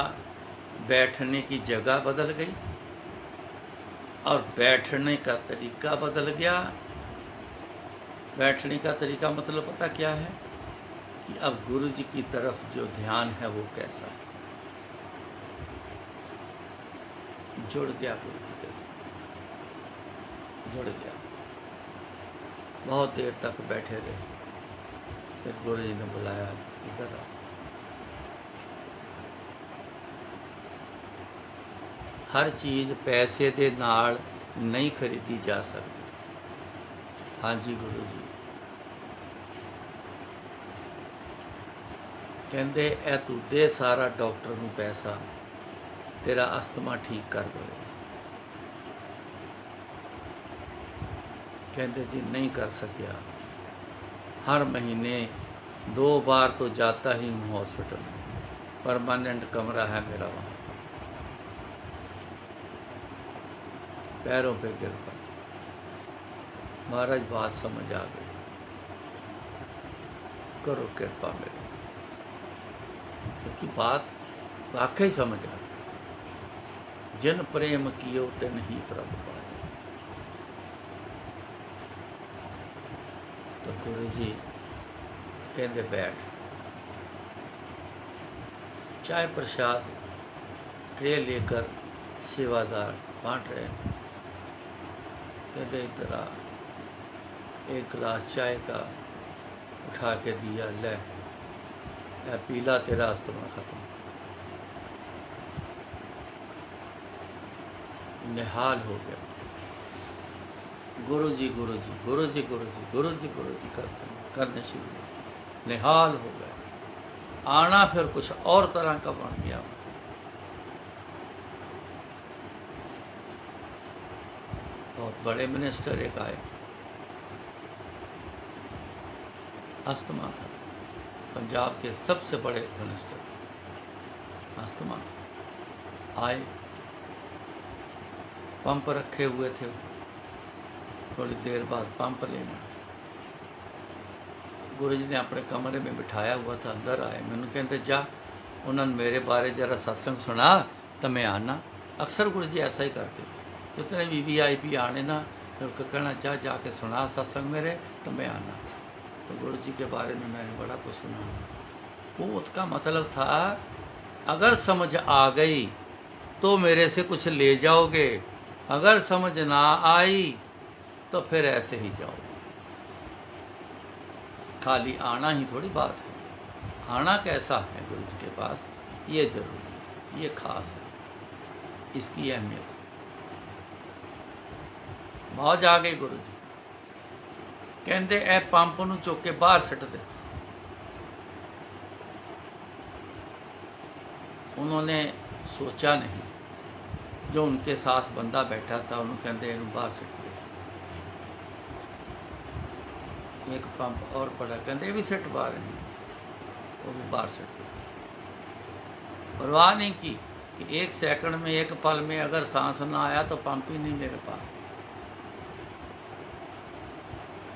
बैठने की जगह बदल गई और बैठने का तरीका बदल गया। बैठने का तरीका मतलब पता क्या है कि अब गुरु जी की तरफ जो ध्यान है वो कैसा है, जुड़ गया गुरु जी के साथ, जुड़ गया। बहुत देर तक बैठे रहे, फिर गुरु जी ने बुलाया, इधर आ। हर चीज़ पैसे दे नाल नहीं खरीदी जा सकती। हाँ जी गुरु जी कहते ए तू दे सारा डॉक्टर नूं पैसा, तेरा अस्थमा ठीक कर दे। कहते जी नहीं कर सकिया, हर महीने 2 बार तो जाता ही हूँ हॉस्पिटल में, परमानेंट कमरा है मेरा वहाँ। पैरों पे गिर पड़ा। महाराज बात समझ आ गई, करो कृपा मेरे, क्योंकि बात वाकई समझ आ गई। जिन प्रेम कियो तिन ही प्रभ पाए। तो गुरु जी कहते बैठ। चाय प्रसाद ट्रे लेकर सेवादार बांट रहे। कहते इधर आ, एक गिलास चाय का उठा के दिया, ले या पीला, तेरा अस्थमा खत्म। निहाल हो गया। गुरु जी गुरु जी गुरु जी गुरु जी गुरु जी गुरु जी करने शुरू। निहाल हो गया। आना फिर कुछ और तरह का बन गया। बहुत बड़े मिनिस्टर एक आए, अस्थमा था, पंजाब के सबसे बड़े मिनिस्टर, अस्थमा आए, पंप रखे हुए थे। थोड़ी देर बाद पंप लेना। गुरु जी ने अपने कमरे में बिठाया हुआ था, अंदर आए, मैनू कहते जा उन्होंने मेरे बारे जरा सत्संग सुना तो मैं आना। अक्सर गुरु जी ऐसा ही करते, जितने भी VIP आने ना, फिर कहना जा जाके सुना सत्संग मेरे तो मैं आना। तो गुरु जी के बारे में मैंने बड़ा कुछ सुना। वो उसका मतलब था अगर समझ आ गई तो मेरे से कुछ ले जाओगे, अगर समझ ना आई तो फिर ऐसे ही जाओ। खाली आना ही थोड़ी बात है। आना कैसा है गुरु जी के पास, ये जरूरी है, ये खास है, इसकी अहमियत। मौज आ गई गुरु जी। कहते ए पंप नूं चुक के बाहर सट दे। उन्होंने सोचा नहीं, जो उनके साथ बंदा बैठा था उन्होंने कहते इन्हूं बाहर सट दे। एक पंप और पड़ा, कहते भी सट बाहर है, वो भी बाहर सट दे। परवाह नहीं की कि एक सेकंड में, एक पल में अगर सांस ना आया तो पंप ही नहीं मेरे पास।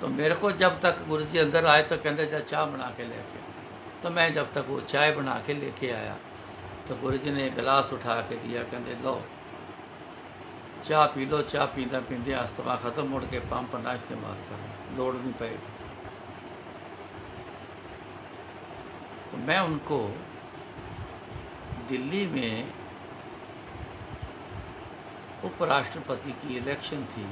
तो मेरे को जब तक गुरु जी अंदर आए तो कहते जा चाय बना के लेके। तो मैं जब तक वो चाय बना के लेके आया तो गुरु जी ने एक गिलास उठा के दिया, कहते लो चाह पी लो। चाह पींदा पींदे अस्थमा खत्म, मुड़ के पंप ना इस्तेमाल करो, लोड़ नहीं पड़ेगी। तो मैं उनको दिल्ली में उपराष्ट्रपति की इलेक्शन थी,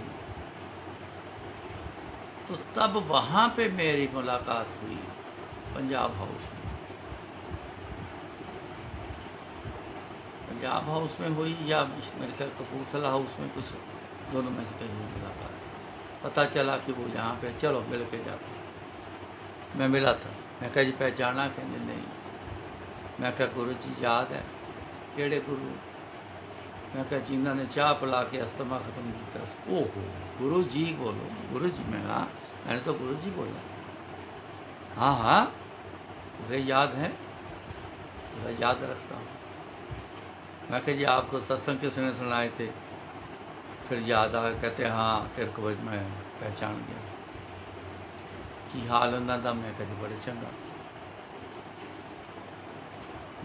तो तब वहाँ पे मेरी मुलाकात हुई पंजाब हाउस में। पंजाब हाउस में हुई या मेरे ख्याल कपूरथला हाउस में, कुछ दोनों में से कहीं हुई मुलाकात। पता चला कि वो यहाँ पे, चलो मिल के जाते। मैं मिला था, मैं कहा जी पहचाना, कहने नहीं। मैं कहा गुरु जी याद है? केड़े गुरु? मैं कहा जिन्हों ने चाह पिला के अस्थमा खत्म किया। ओहो गुरु जी बोलो, गुरु जी। मैं हाँ, मैंने तो गुरु जी बोला। हाँ हाँ पूरे याद है, पूरा याद रखता हूँ। मैं कहा जी आपको सत्संग किसने सुनाए थे? फिर याद आ, कहते हाँ तेरे को मैं पहचान गया। की हाल उन्होंने का? मैं कहा बड़े चंगा।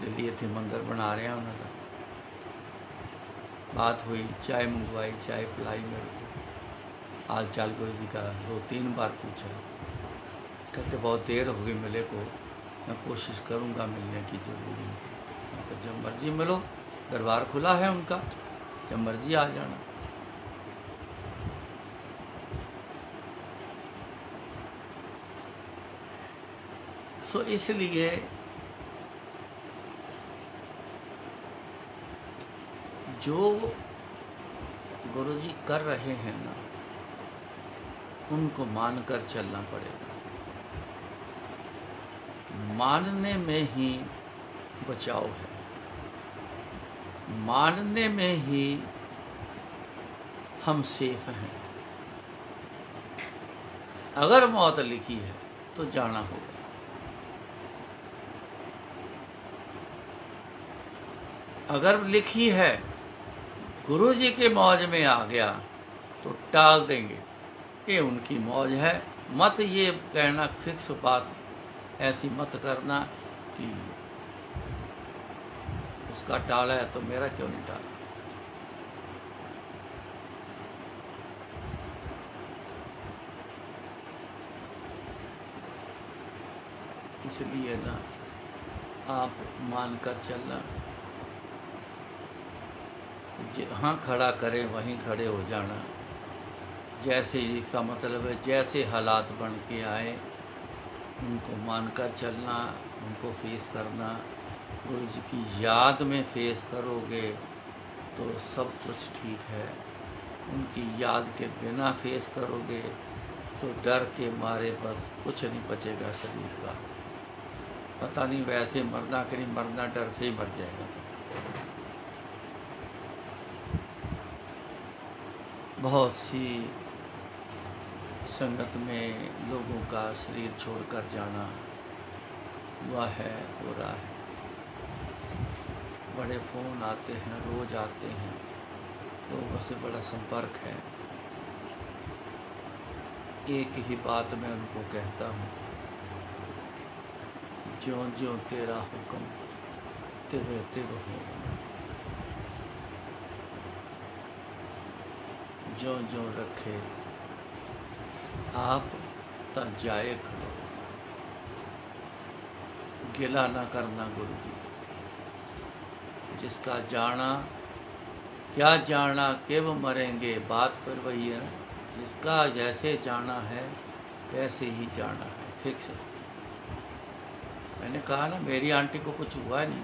दिल्ली इतने मंदिर बना रहे हैं उन्होंने। बात हुई, चाय मंगवाई, चाय पिलाई मेरे को, हाल चाल गुरु जी का 2-3 बार पूछा। कहते बहुत देर हो गई मिले को, मैं कोशिश करूँगा मिलने की जरूरी है। जब मर्जी मिलो, दरबार खुला है उनका, जब मर्जी आ जाना। सो इसलिए जो गुरुजी कर रहे हैं ना, उनको मानकर चलना पड़ेगा। मानने में ही बचाव है, मानने में ही हम सेफ हैं। अगर मौत लिखी है तो जाना होगा। अगर लिखी है, गुरु जी के मौज में आ गया तो टाल देंगे, ये उनकी मौज है। मत ये कहना फिक्स बात, ऐसी मत करना कि उसका टाला है तो मेरा क्यों नहीं टाला। इसलिए ना आप मान कर चलना, जहाँ खड़ा करें वहीं खड़े हो जाना। जैसे इसका मतलब है जैसे हालात बन के आए उनको मान कर चलना, उनको फेस करना। गुरु जी की याद में फेस करोगे तो सब कुछ ठीक है। उनकी याद के बिना फेस करोगे तो डर के मारे बस कुछ नहीं बचेगा शरीर का। पता नहीं वैसे मरना कि नहीं मरना, डर से ही मर जाएगा। बहुत सी संगत में लोगों का शरीर छोड़कर जाना हुआ है, हो रहा है। बड़े फ़ोन आते हैं, रोज़ आते हैं, लोगों से बड़ा संपर्क है। एक ही बात मैं उनको कहता हूँ, ज्यों ज्यों तेरा हुक्म तिवे तिव हो, ज्यों ज्यों रखे आप ता जाए खड़ो। गिला ना करना गुरु जी, जिसका जाना क्या जाना कब मरेंगे, बात पर वही है। जिसका जैसे जाना है वैसे ही जाना है, फिक्स है। मैंने कहा ना मेरी आंटी को कुछ हुआ नहीं।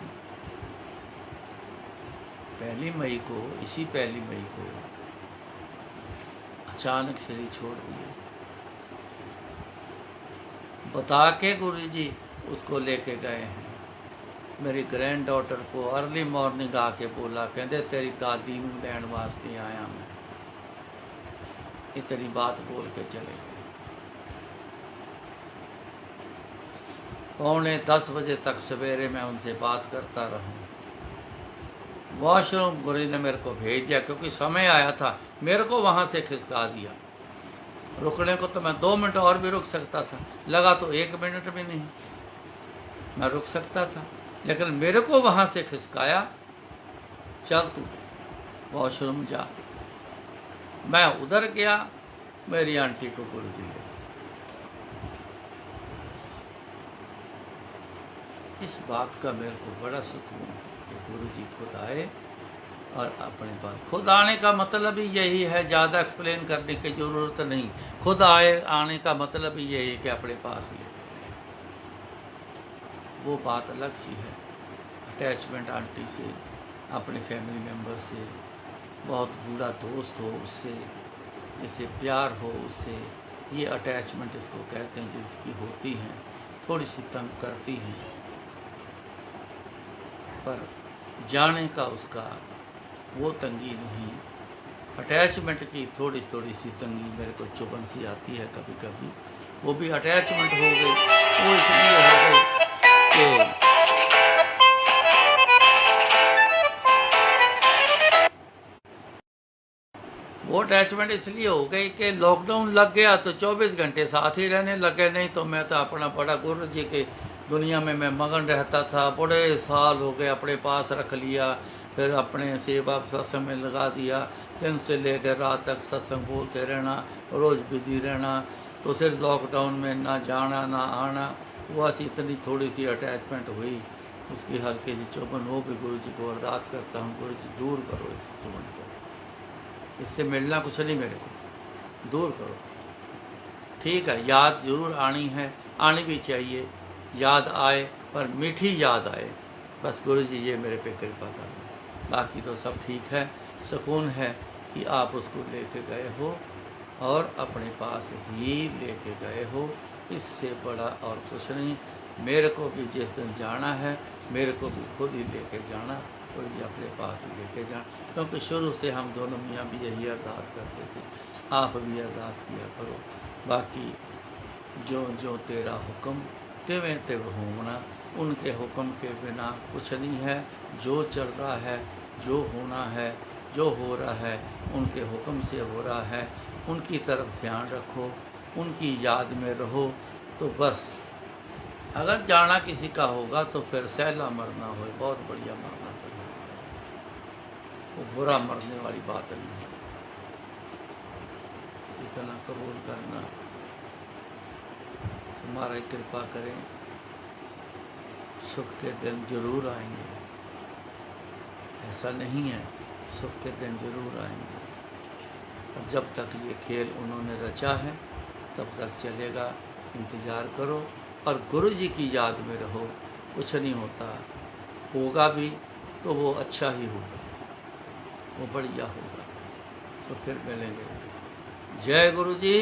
1 मई को, इसी 1 मई को अचानक शरीर छोड़ दिए। बता के गुरु जी उसको लेके गए हैं। मेरी ग्रैंड डॉटर को अर्ली मॉर्निंग आके बोला, कहते तेरी दादी नूं लैण वास्ते आया मैं। इतनी बात बोल के चले गए। 9:45 बजे तक सवेरे मैं उनसे बात करता रहा। वॉशरूम गुरु जी ने मेरे को भेज दिया, क्योंकि समय आया था। मेरे को वहाँ से खिसका दिया। रुकने को तो मैं 2 मिनट और भी रुक सकता था, लगा तो 1 मिनट भी नहीं मैं रुक सकता था, लेकिन मेरे को वहाँ से खिसकाया, चल तू वॉशरूम जा। मैं उधर गया, मेरी आंटी को गुरु जी ले। इस बात का मेरे को बड़ा सुकून है कि गुरु जी खुद आए और अपने पास। खुद आने का मतलब ही यही है, ज़्यादा एक्सप्लेन करने की ज़रूरत नहीं। खुद आने का मतलब ही यही है कि अपने पास ले। वो बात अलग सी है। अटैचमेंट आंटी से, अपने फैमिली मेम्बर से, बहुत बुरा दोस्त हो उससे, जिससे प्यार हो उससे, ये अटैचमेंट इसको कहते हैं, जिनकी होती हैं, थोड़ी सी तंग करती हैं। पर जाने का उसका वो तंगी नहीं, अटैचमेंट की थोड़ी थोड़ी सी तंगी मेरे को चुभन सी आती है कभी कभी। वो भी अटैचमेंट हो गई, वो इसलिए हो गई कि वो अटैचमेंट इसलिए हो गई कि लॉकडाउन लग गया तो 24 घंटे साथ ही रहने लगे। नहीं तो मैं तो अपना बड़ा गुरु जी के दुनिया में मैं मगन रहता था। बड़े साल हो गए, अपने पास रख लिया, फिर अपने सेवा सत्संग में लगा दिया। दिन से लेकर रात तक सत्संग बोलते रहना, रोज़ बिजी रहना। तो सिर्फ लॉकडाउन में ना जाना ना आना, बस इतनी थोड़ी सी अटैचमेंट हुई। उसकी हल्की सी चुभन, वो भी गुरु जी को अरदास करता हूँ, गुरु जी दूर करो इस चुभन को। इससे मिलना कुछ नहीं, मेरे को दूर करो। ठीक है, याद ज़रूर आनी है, आनी भी चाहिए। याद आए पर मीठी याद आए, बस गुरु जी ये मेरे पे कृपा करना। बाकी तो सब ठीक है, सुकून है कि आप उसको लेके गए हो और अपने पास ही लेके गए हो। इससे बड़ा और कुछ नहीं। मेरे को भी जिस दिन जाना है, मेरे को भी खुद ही लेके जाना, और ये अपने पास लेके जाना। क्योंकि शुरू से हम दोनों मियाँ भी यही अरदास करते थे, आप भी अरदास किया करो। बाकी जो जो तेरा हुक्म तिवें तिव होना, उनके हुक्म के बिना कुछ नहीं है। जो चल रहा है, जो होना है, जो हो रहा है, उनके हुक्म से हो रहा है। उनकी तरफ ध्यान रखो, उनकी याद में रहो, तो बस। अगर जाना किसी का होगा तो फिर सहला मरना हो, बहुत बढ़िया मरना करना, वो बुरा मरने वाली बात नहीं है। इतना कबूल करना, तुम्हारा कृपा करें सुख के दिन जरूर आएंगे, ऐसा नहीं है, सुख के दिन जरूर आएंगे। और जब तक ये खेल उन्होंने रचा है तब तक चलेगा, इंतज़ार करो और गुरु जी की याद में रहो। कुछ नहीं होता, होगा भी तो वो अच्छा ही होगा, वो बढ़िया होगा। तो फिर मिलेंगे। जय गुरु जी।